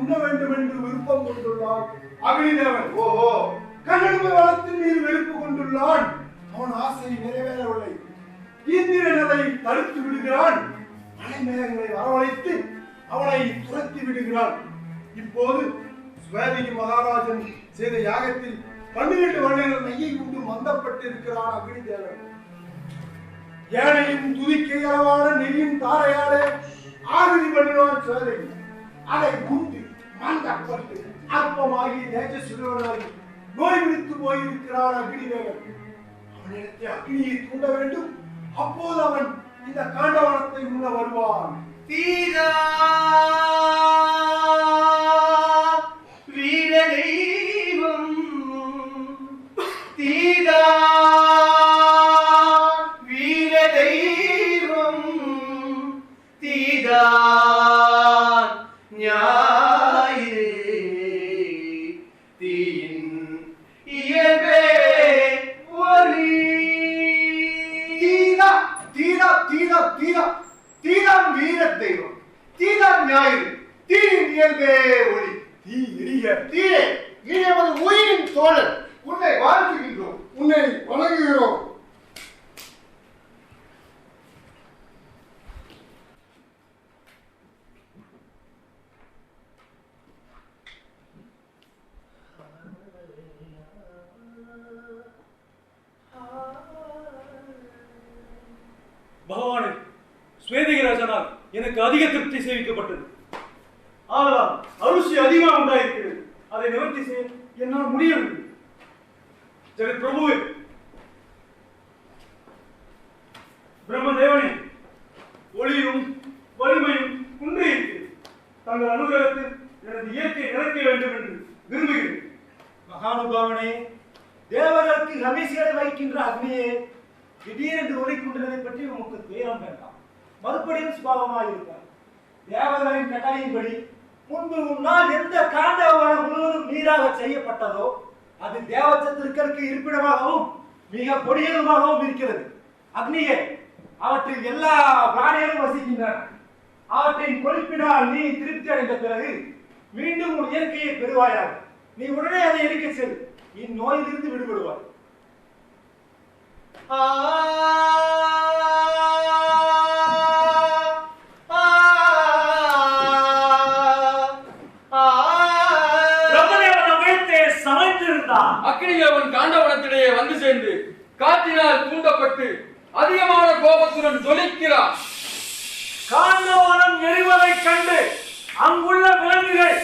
உண்ண வேண்டும் என்று விருப்பம் கொண்டுள்ளான் அக்னிதேவன். ஓஹோ, கண்ணெடுமை வளத்தின் மீது வெறுப்பு கொண்டுள்ளான். அவன் ஆசை நிறைவேறவில்லை. இந்திரன் அதை தடுத்து விடுகிறான். மலை மேகங்களை வரவழைத்து அவனை துரத்தி விடுகிறான். இப்போது ஸ்வேதிகி மகாராஜன் செய்த யாகத்தில் 12 வருடங்கள் நெய்யை உண்டு மந்தப்பட்டு இருக்கிறான் அக்னிதேவன். ஏனையும் துதிக்கை அளவான நெய்யும் தாரையாலே ஆகுதி பண்ணினான் ஸ்வேதிகி. அதை குண்டு மந்தப்பட்டு அற்பமாகி தேஜஸ்வரனாகி நோய் விடுத்து போயிருக்கிறான் அக்னிதேவன். அவனிடத்தை அக்னியை தூண்ட வேண்டும். அப்போது அவன் இந்த காண்டவனத்தை உண்ண வருவான். தீரா வீர தெய்வம், தீரா வீர தெய்வம், தீரா ஞாயிறு தீயின் இயல்பே ஒளி. தீரா தீரா தீரா தீரா தீராம் வீர தெய்வம், தீராம் ஞாயிறு, தீயின் இயல்பே ஒளி. தீ எரிய தீரே, நீ நமது உயிரின் தோழன். உன்னை வாழ்த்துகின்றோம், உன்னை வணங்குகிறோம். பகவானே, ஸ்வேதிகி ராஜனால் எனக்கு அதிக திருப்தி சேவிக்கப்பட்டது. ஆனால் அருசி அதிகமாக உண்டாயிருக்கிறது. அதை நிவர்த்தி செய்ய என்னால் முடியவில்லை. ஜெகத் பிரபுவே, பிரம்மதேவனே, ஒளியும் வலிமையும் குன்றி இருக்கிறது. தங்கள் அனுகிரகத்தில் எனது இயற்கை நிலைக்க வேண்டும் என்று விரும்புகிறேன். மகானுபாவனே, தேவர்களுக்கு ரமேசியரை வைக்கின்ற அக்னியே திடீரென்று ஒளிக்குண்டதை பற்றி உமக்கு துயரம் வேண்டாம். மறுபடியும் சுபாவமாக இருப்பார். தேவர்களின் கட்டளையின்படி முன்பு முன்னால் எந்த காண்டவனம் முழுவதும் நீராக செய்யப்பட்டதோ அது தேவச்சத்திற்கு இருப்பிடமாகவும் மிக கொடியதுமாகவும் இருக்கிறது. அக்னியே, அவற்றில் எல்லா பிராணிகளும் வசிக்கின்றன. அவற்றின் கொழுப்பினால் நீ திருப்தி அடைந்த பிறகு மீண்டும் உன் இயற்கையை பெறுவாயாக. நீ உடனே அதை எரிக்க செல். இந்நோயிலிருந்து விடுபடுவாய். அக்னிதேவன் காண்டவனத்திலேயே வந்து சேர்ந்து காற்றினால் தூண்டப்பட்டு அதிகமான கோபத்துடன் ஜொலிக்கிறார். காண்டவனம் எரிவதை கண்டு அங்குள்ள விலங்குகள்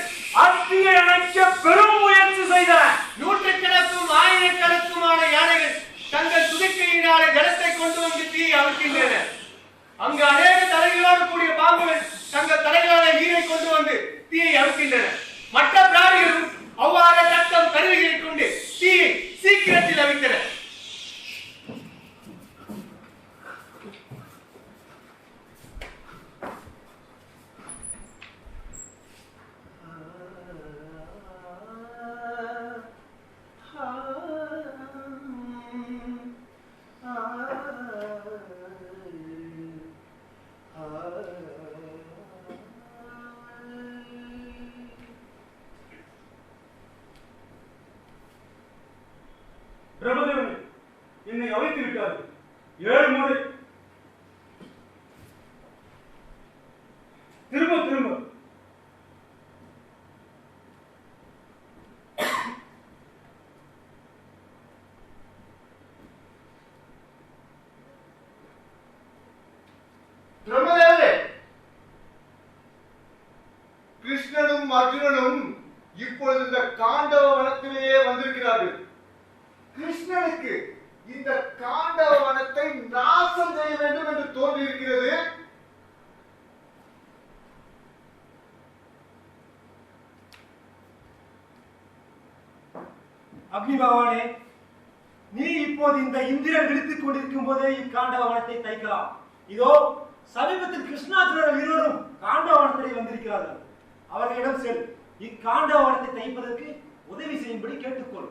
அத்தியை அணைக்க பெரும் முயற்சி செய்தன. நூற்றுக்கணக்கும் ஆயிரக்கணக்குமான யானைகள் தங்கள் துதிக்கையினாலே ஜலத்தை கொண்டு வந்து தீ அவிழ்க்கின்றன. அங்கு அநேக தலைகளோடு கூடிய பாம்புகள் தங்கள் தலைகளான நீரை கொண்டு வந்து தீயை அவிழ்க்கின்றன. மற்ற பிராணிகளும் அவ்வாறு தத்தம் கருவிகளை கொண்டு தீயை சீக்கிரத்தில் அவிழ்த்தன. பிரம்மதேவனே, என்னை அழைத்து விட்டார்கள். 7 முறை திரும்ப திரும்ப பிரம்மதேவனே, கிருஷ்ணனும் அர்ஜுனனும் இப்பொழுது இந்த காண்டவ வனத்திலேயே வந்திருக்கிறார்கள். கிருஷ்ணனுக்கு இந்த காண்டவ வனத்தை நாசம் செய்ய வேண்டும் என்று தோன்றியிருக்கிறது. அக்னி பகவானே, நீ இப்போது இந்த இந்திரன் விழித்துக் கொண்டிருக்கும் போதே இக்காண்டவனத்தை தைக்கலாம். இதோ சமீபத்தில் கிருஷ்ணாச்சுரர் இருவரும் காண்டவனத்திலே வந்திருக்கிறார்கள். அவர்களிடம் செல். இக்காண்டவனத்தை தைப்பதற்கு உதவி செய்யும்படி கேட்டுக்கொள்.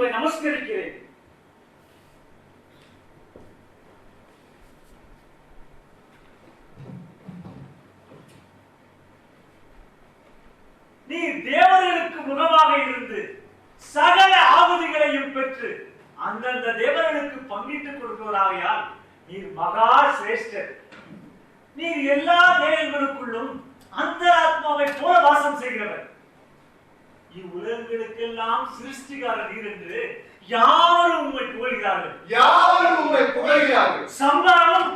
உங்களை நமஸ்கரிக்கிறேன். நீ தேவர்களுக்கு முகமாக இருந்து சகல ஆகுதிகளையும் பெற்று அந்தந்த தேவர்களுக்கு பங்கிட்டுக் கொடுப்பவராகையால் நீர் மகா சிரேஷ்டர். நீர் எல்லா தேவர்களுக்குள்ளும் அந்த ஆத்மாவை போல வாசம் செய்கிறவர். இவ்வுலகங்களுக்கெல்லாம் சிருஷ்டிகார நீர் என்று யாரும் உண்மை புகழ்கிறார்கள். சம்பாரம்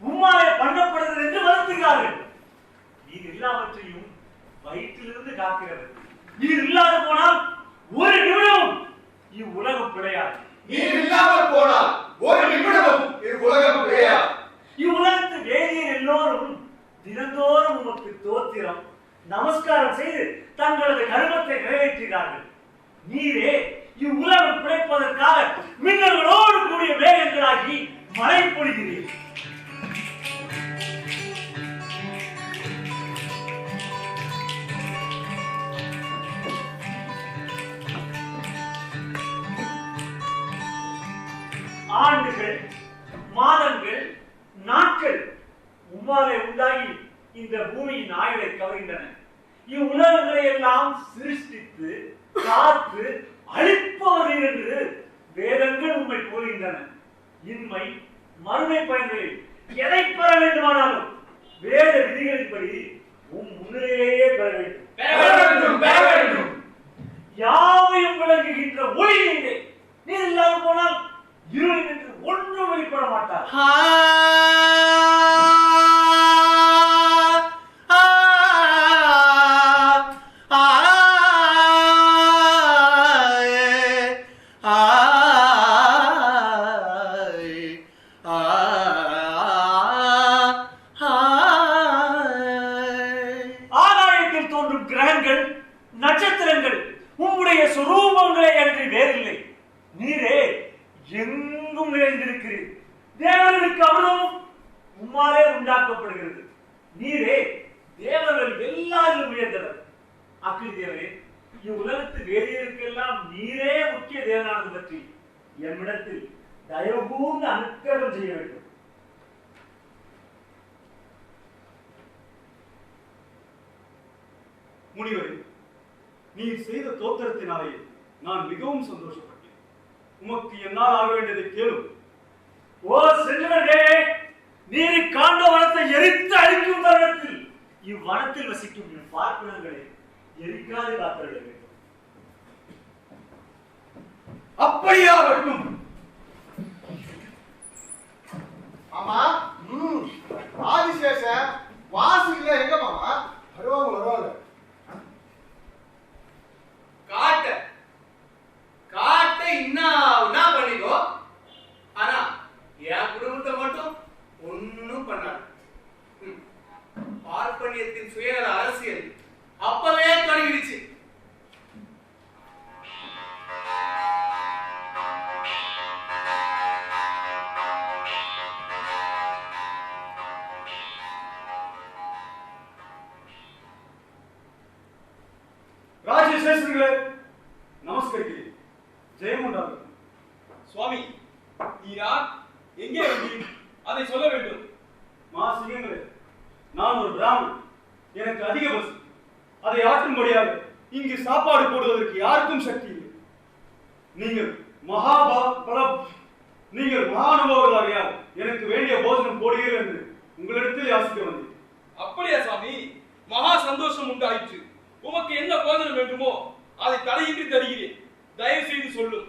உம்மாலே பண்ணப்படுகிறது என்று வருத்துகிறார்கள். நீர் எல்லாவற்றையும் வயிற்றிலிருந்து காக்கிறவர். நீர் இல்லாத போனால் ஒரு நிமிடமும் இவ்வுலகம் பிழையாது. நீர் இல்லாமல் போனால் ஒரு நிமிடமும் இவ்வுலகம் பிழையாது. இவ்வுலகத்து வேதியர் எல்லோரும் தினந்தோறும் உமக்கு தோத்திரம் நமஸ்காரம் செய்து தங்களது கர்மத்தை நிறைவேற்றுகிறார்கள். நீரே இவ்வுலகம் பிழைப்பதற்காக மின்னல்களோடு கூடிய மேகங்களாகி மழை பொழிகிறீர். ஆண்டுகள், மாதங்கள், நாட்கள் உம்மாலே உண்டாகி இந்த பூமியின் ஆயுளை கவர்கின்றன. இவ்வுலகங்களை எல்லாம் சிருஷ்டித்து காத்து அழிப்பவர் என்று வேதங்கள் உண்மை கூறுகின்றன. இன்மை மறுமை பயன்களில் எதை பெற வேண்டுமானாலும் வேத விதிகளின்படி முன்னிலையிலேயே பெற வேண்டும். யாவையும் விளங்குகின்ற ஒளி நீரே. நீர் இல்லாத போனால் இருளில் என்று ஒன்றும் வெளிப்பட மாட்டார். ஆகாயத்தில் தோன்றும் கிரகங்கள், நட்சத்திரங்கள் உம்முடைய சுரூபங்களே அன்றி வேறில்லை. நீரே எங்கும் நிறைந்திருக்கிறீர். தேவர்களுக்கு அமிர்தமும் உம்மாலே உண்டாக்கப்படுகிறது. நீரே தேவர்கள் எல்லாரிலும் உயர்ந்தவர். அக்னி தேவரே, இவ்வுலகத்து வேதியருக்கெல்லாம் நீரே முக்கிய தேவனானது பற்றி எம்மிடத்தில் தயவு கூர்ந்து அனுக்கிரகம் செய்ய வேண்டும். முனிவரே, நீர் செய்த தோத்திரத்தினாலே நான் மிகவும் சந்தோஷப்பட்டேன். உமக்கு என்னால் ஆக வேண்டியதை கேளும். ஓ செல்வனே, நீர் காண்ட வனத்தை எரித்து அழிக்கும் தருணத்தில் இவ்வனத்தில் வசிக்கும் என் பார்ப்பினங்களை எரிக்காது காத்திட வேண்டும். அப்படியாகட்டும். ஆமா, ஆதிசேஷ வாசில எங்க மாமா? வருவாங்க. காட்ட என்ன பண்ணிக்கோ. ஆனா என் குடும்பத்தை மட்டும் ஒன்னும் பண்ணாது. பார்ப்பனியத்தின் சுயநல அரசியல் அப்பவே தொடங்கிடுச்சு. ராஜசேஷர்களே, நமஸ்கரிக்கிறேன். ஜெயமுண்டாகும். சுவாமி, நீரார் எங்கே வந்தீர்? அதை சொல்ல வேண்டும். மாசியங்களே, நான் ஒரு பிராமணன். எனக்கு அதிக பசி. அதை ஆற்றும்படியாக இங்கு சாப்பாடு போடுவதற்கு யாருக்கும் சக்தி இல்லை. நீங்கள் மகானுபாவர்களாகையால் எனக்கு வேண்டிய போஜனம் போடுகிறீர்கள் என்று உங்களிடத்தில் யாசிக்க வந்தேன். அப்படியா சுவாமி? மகா சந்தோஷம் உண்டாயிற்று. உமக்கு என்ன போஜனம் வேண்டுமோ அதை தலையின்றி தருகிறேன். தயவு செய்து சொல்லும்.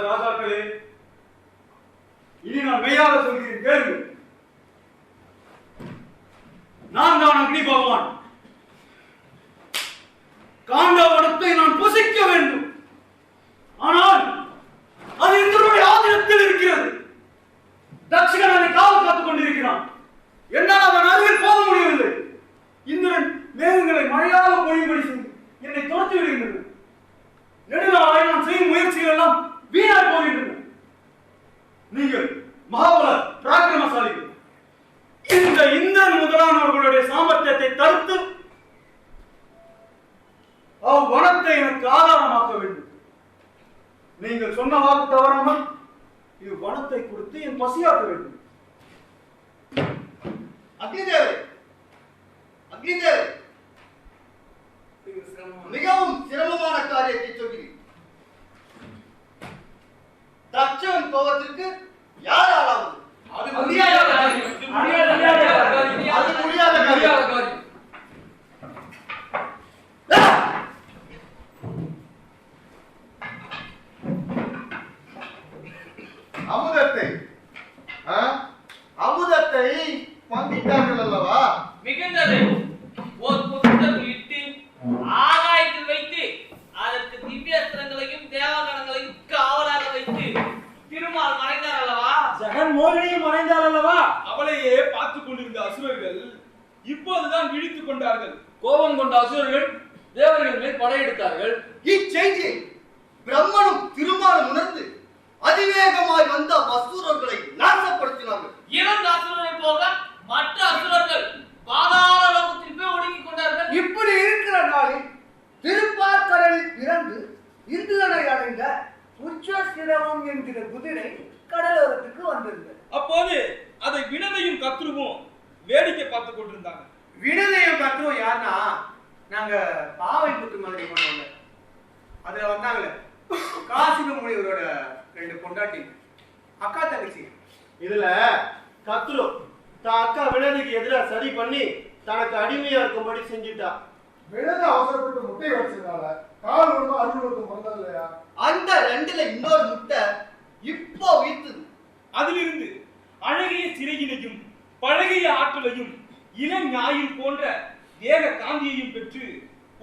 ராஜாக்களே, இனி நான் மெய்யாக சொல்கிறேன், கேளுங்கள். நான் தான் அக்னி பகவான். காண்டவனத்தை நான் புசிக்க வேண்டும். ஆனால் அது இந்திரனுடைய ஆதீனத்தில் இருக்கிறது. தட்சிணன் அதை காவல் காத்துக் கொண்டிருக்கிறான். என்னால் அவன் அருகில் போக முடியவில்லை. இந்திரன் மேகங்களை மழையாக பொழியும்படி செய்து என்னை துரத்தி விடுகின்றது. நெடுநாளாய் நான் செய்யும் முயற்சிகள் எல்லாம் வீணாய் போகின்றன. நீங்கள் மகாபலர் பராக்கிரமசாலிகள். இந்த இந்திரன் முதலானவர்களுடைய சாமர்த்தியத்தை தடுத்து அவ்வனத்தை எனக்கு ஆதாரமாக்க வேண்டும். நீங்கள் சொன்ன வாக்கு தவறாமல் இவ்வனத்தை கொடுத்து என் பசியாக்க வேண்டும். அக்னிதேவரே, அக்னிதேவரே, மிகவும் சிரமமான காரியத்தை சொல்கிறேன். தட்சன் கோபத்திற்கு யார் ஆளாவது? அது முடியாத காரியம். அமுதத்தை பங்கிட்டார்கள் அல்லவா? மிகுந்தது. ஒரு புத்தகம் இட்டு ஆகாயத்தில் வைத்து அதற்கு திவ்யாஸ்திரங்களையும் தேவகணங்களையும் காவலாக வைத்து திருமால் மறைந்தார் அல்லவா? ஜெகன் மோகினியும் மறைந்தார் அல்லவா? அவளையே பார்த்துக் கொண்டிருந்த அசுரர்கள் இப்போதுதான் விழித்துக் கொண்டார்கள். கோபம் கொண்ட அசுரர்கள் தேவர்கள் மேல் படையெடுத்தார்கள். இச்செய்தியை பிரம்மனும் திருமாலும் உணர்ந்து அதிவேகமாய் வந்த அசுரர்களை நாசப்படுத்தினார்கள். இரண்டு அசுரர்கள் போக மற்ற அசுரர்கள் பாதாள லோகத்தில் போய் ஒடுங்கிக் கொண்டார்கள். இப்படி இருக்கிற நாளில் திருப்பார்கடலில் பிறந்து இந்திரனை அடைந்த உச்சசிரவம் என்கிற குதிரை கடலோரத்துக்கு வந்திருந்தது. அப்போது அதை வினதையும் கத்ருவும் வேடிக்கை பார்த்துக் கொண்டிருந்தாங்க. விடுதலையும் கத்துவோம் யாருன்னா நாங்க பாவை புத்து மாதிரி பண்ணுவாங்க. அதுல வந்தாங்களே காசிப முனிவரோட 2 பொண்டாட்டி அக்கா தங்கச்சி. இதுல கத்ரு தான் அக்கா வினதிக்கு எதிராக சரி பண்ணி தனக்கு அடிமையா இருக்கும்படி செஞ்சுட்டா. வினதை அவசரப்பட்டு முட்டை வச்சதுனால கால் ஒழுங்கும் அருள் ஒழுங்கும் வந்தது இல்லையா? அந்த 2ல இன்னொரு முட்டை இப்போ உயிர்த்தது. அதிலிருந்து அழகிய சிறையினையும் பழகிய ஆற்றலையும் இளம் ஞாயிறு போன்ற தேக காந்தியையும் பெற்று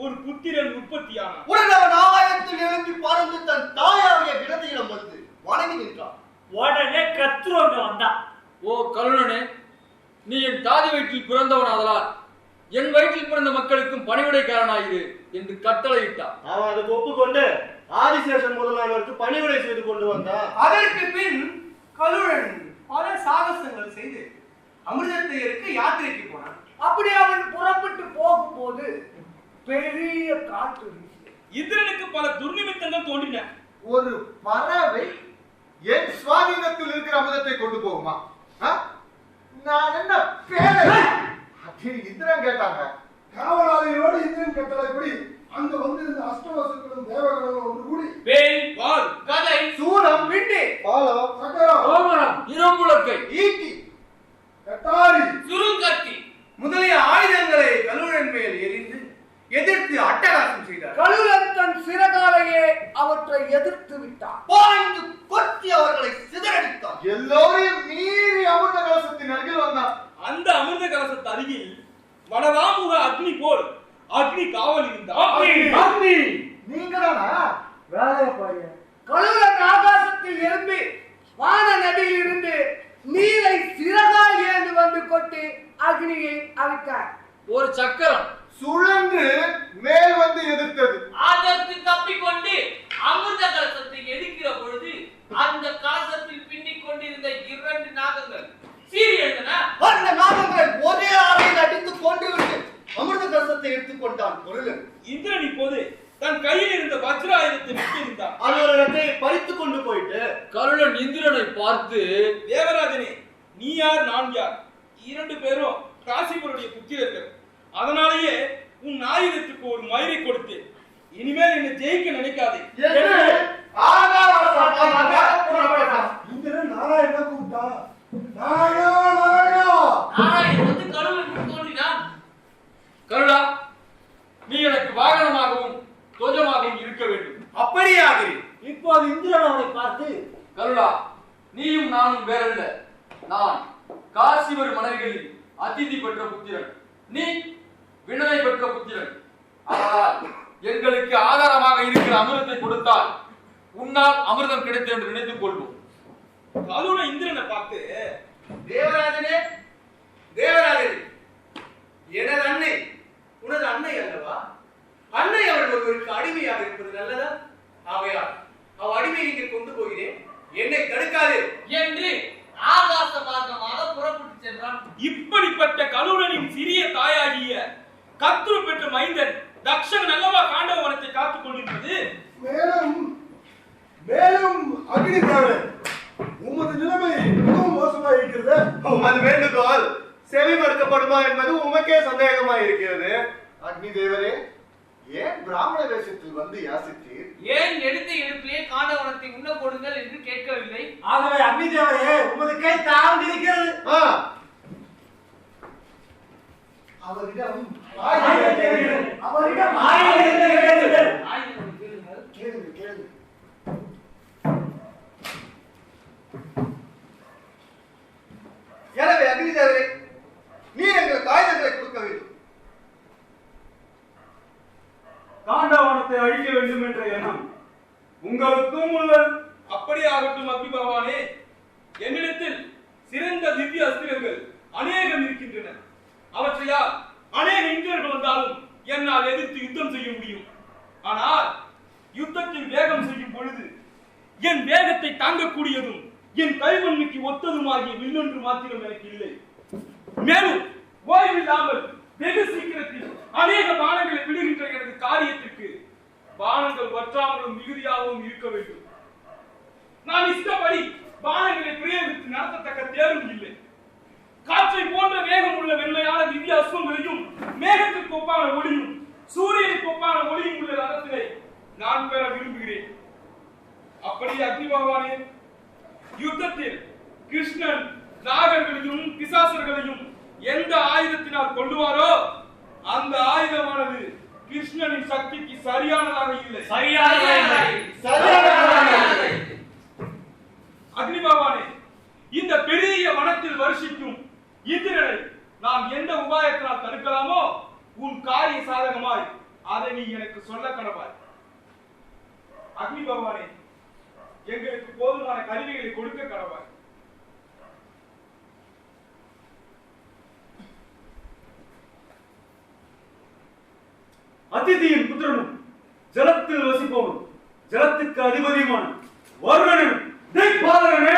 ஒரு புத்திரன் உற்பத்தியானார். உடனே அவன் ஆகாயத்தில் எழும்பி பறந்து தன் தாயாகிய வினதியிடம் வந்து வணங்கி நின்றான். உடனே கத்ரு அங்க வந்தான். ஓ கருணனே, நீ என் தாதி வயிற்றில் பிறந்தவனாதலால் என் வயிற்றில் பிறந்த மக்களுக்கும் பணிவிடைக்காரனாயிரு என்று கட்டளையிட்டான். அவன் அதுக்கு ஒப்புக்கொண்டு ஆதிசேஷன் முதலானவருக்கு பணிவிடை செய்து கொண்டு வந்தான். அதற்கு பின் கலுழன் பல சாகசங்கள் செய்து அமிர்தத்தை எடுக்க யாத்திரைக்கு போனான். அப்படி அவன் புறப்பட்டு போகும்போது பெரிய காற்று வீசியது. இந்திரனுக்கு பல துர்நிமித்தங்கள் தோன்றின. ஒரு பறவை என் சுவாதீனத்தில் இருக்கிற அமுதத்தை கொண்டு போகுமா? நான் என்ன பேரை இந்திரன் கேட்டாங்க. காவலாளிகளோடு இந்திரன் கட்டளைப்படி அங்க வந்திருந்த அஷ்டவசுக்களும் தேவர்களும் ஒன்று கூடி வேல், வாள், கதை, சூலம், விட்டு பாலம், சக்கரம், கோமரம், இரும்புலக்கை, ஈட்டி, கட்டாரி, சுருங்கத்தி முதலிய ஆயுதங்களை கலுழன் மேல் எரிந்து எதிர்த்து அட்டகாசம் செய்தார். கலுழன் தன் சிறகாலையே அவற்றை எதிர்த்து விட்டான். பாய்ந்து கொத்தி அவர்களை சிதறடித்தான். எல்லோரையும் மீறி அமிர்த கலசத்தின் அருகில் வந்தான். அந்த அமிர்த கலசத்து அருகில் வனவாமுக அக்னி போல் அக்னி காவல் இருந்தார். அக்னி நீங்க தானா? வேலைய பாருங்க. கலுழன் ஆகாசத்தில் எழும்பி வான நதியில் இருந்து நீரை சிறகால் ஏந்து வந்து கொட்டி அக்னியை அவித்தார். ஒரு சக்கரம் சுழன்று மேல் வந்து எதிர்த்தது. அதற்கு தப்பிக்கொண்டு அமிர்த கலசத்தை எடுக்கிற பொழுது அந்த கலசத்தில் பின்னிக் கொண்டிருந்த 2 நாகங்கள் சீறி எழுந்தன. அந்த நாகங்களை ஒரே ஆலையில் அடித்து கொண்டுவிட்டு அமிர்த கலசத்தை எடுத்துக் கொண்டான் பொருளன். இந்திரன் இப்போது தன் கையில் இருந்த வஜ்ராயுதத்தை விட்டிருந்தார். அது ஒரு இடத்தை பறித்து கொண்டு போயிட்டு கருணன் இந்திரனை பார்த்து, தேவராஜனே, நீ யார், நான் யார்? 2 பேரும் காசிபருடைய புத்திரர்கள். அதனாலேயே உன் ஆயுதத்துக்கு ஒரு மயிரை கொடுத்தேன். இனிமேல் என்னை ஜெயிக்க நினைக்காதே. இந்திரன் நாராயண கூப்பிட்டா. நாராயணா நாராயணன் வந்து கடவுளுக்கு தோன்றினான். கருணா, நீ எனக்கு வாகனமாகவும் துவஜமாகவும் இருக்க வேண்டும். அப்படியே ஆகிறேன். இப்போது இந்திரன் அவனை பார்த்து, கருணா, நீயும் நானும் வேறல்ல. நான் காசிவர் மனைவிகளில் அதிதி பெற்ற புத்திரன், நீ வினதை பெற்ற புத்திரன். ஆனால் எங்களுக்கு ஆதாரமாக இருக்கிற அமிர்தத்தை கொடுத்தால் உன்னால் அமிர்தம் கிடைத்தது என்று நினைத்துக் கொள்வோம். அதோட இந்திரனை பார்த்து, தேவராஜனே, தேவராஜனே, எனது அன்னை உனது அன்னை அல்லவா? அன்னை அவள் ஒருவருக்கு அடிமையாக இருப்பது நல்லதா? ஆகையால் அவ் அடிமை இங்கே கொண்டு போகிறேன், என்னை தடுக்காதே என்று உமது வேண்டுகோள் செவி மறுக்கப்படுமா என்பது உமக்கே சந்தேகமா இருக்கிறது. அக்னி தேவரே, ஏன் பிராமண வேஷத்தில் வந்து யாசித்தீர்? ஏன் எடுத்த எடுப்பிலே காண்டவனத்தை உண்ண கொடுங்கள் என்று கேட்கவில்லை. ஆகவே அக்னி தேவரே, உமது கை தாழ்ந்து இருக்கிறது. அவரிடம் கேளுங்க கேளுங்க. எனவே அக்னி தேவரே, நீர் எங்களுக்கு ஆயுதங்களை கொடுக்க வேண்டும். காண்டவனத்தை அழிக்க வேண்டும் என்ற எண்ணம் உங்களுக்கும் உள்ளது. அப்படி ஆகட்டும் அக்னி பகவானே. என்னிடத்தில் சிறந்த திவ்ய அஸ்திரங்கள் அநேகம் இருக்கின்றன. அவற்றையால் அநேக இந்தியர்கள் வந்தாலும் என்னால் எதிர்த்து யுத்தம் செய்ய முடியும். ஆனால் யுத்தத்தில் வேகம் செய்யும் பொழுது என் வேகத்தை தாங்கக்கூடியதும் என் கைவன்மைக்கு ஒத்ததுமாகிய வில்லொன்று மாத்திரம் எனக்கு இல்லை. மேலும் ஓய்வில்லாமல் வெகு சீக்கிரத்தில் அநேக பானங்களை விடுகின்ற எனது காரியத்திற்கு பானங்கள் வற்றாமலும் மிகுதியாகவும் இருக்க வேண்டும். நான் இஷ்டப்படி பானங்களை பிரயோகித்து நடத்தத்தக்க தேர்வும் இல்லை. காற்றை போன்ற வேகம் உள்ள வெண்மையான திவ்ய அஸ்வங்களையும் மேகத்திற்கு ஒப்பான ஒளியும் சூரியனுக்கு ஒப்பான ஒளியும் உள்ள ரதத்தினை நான் பெற விரும்புகிறேன். அப்படி அக்னி பகவானே, யுத்தத்தில் கிருஷ்ணன் நாகர்களையும் பிசாசர்களையும் எந்த ஆயுதத்தினால் கொள்ளுவாரோ அந்த ஆயுதமானது கிருஷ்ணனின் சக்திக்கு சரியானதாக இல்லை. அக்னி பகவானே, இந்த பெரிய வனத்தில் வருஷிக்கும் இந்திரனை நாம் எந்த உபாயத்தினால் தடுக்கலாமோ உன் காரிய சாதகமாய் அதை நீ எனக்கு சொல்ல கடவாய். அக்னி பகவானே, எங்களுக்கு போதுமான கருவிகளை கொடுக்க கடவாய். அதிதியின் புத்திரனும் ஜலத்தில் வசிப்பவனும் ஜலத்துக்கு அதிபதியுமான வருணனும் திக்பாலகனே,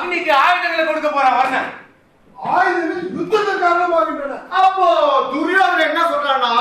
அக்னிக்கு ஆயுதங்களை கொடுக்க போறான் வர்ணன். ஆயுதங்கள் யுத்தத்துக்கு காரணமாகின்றன. அப்போ துரியோதனன் என்ன சொல்றான்னா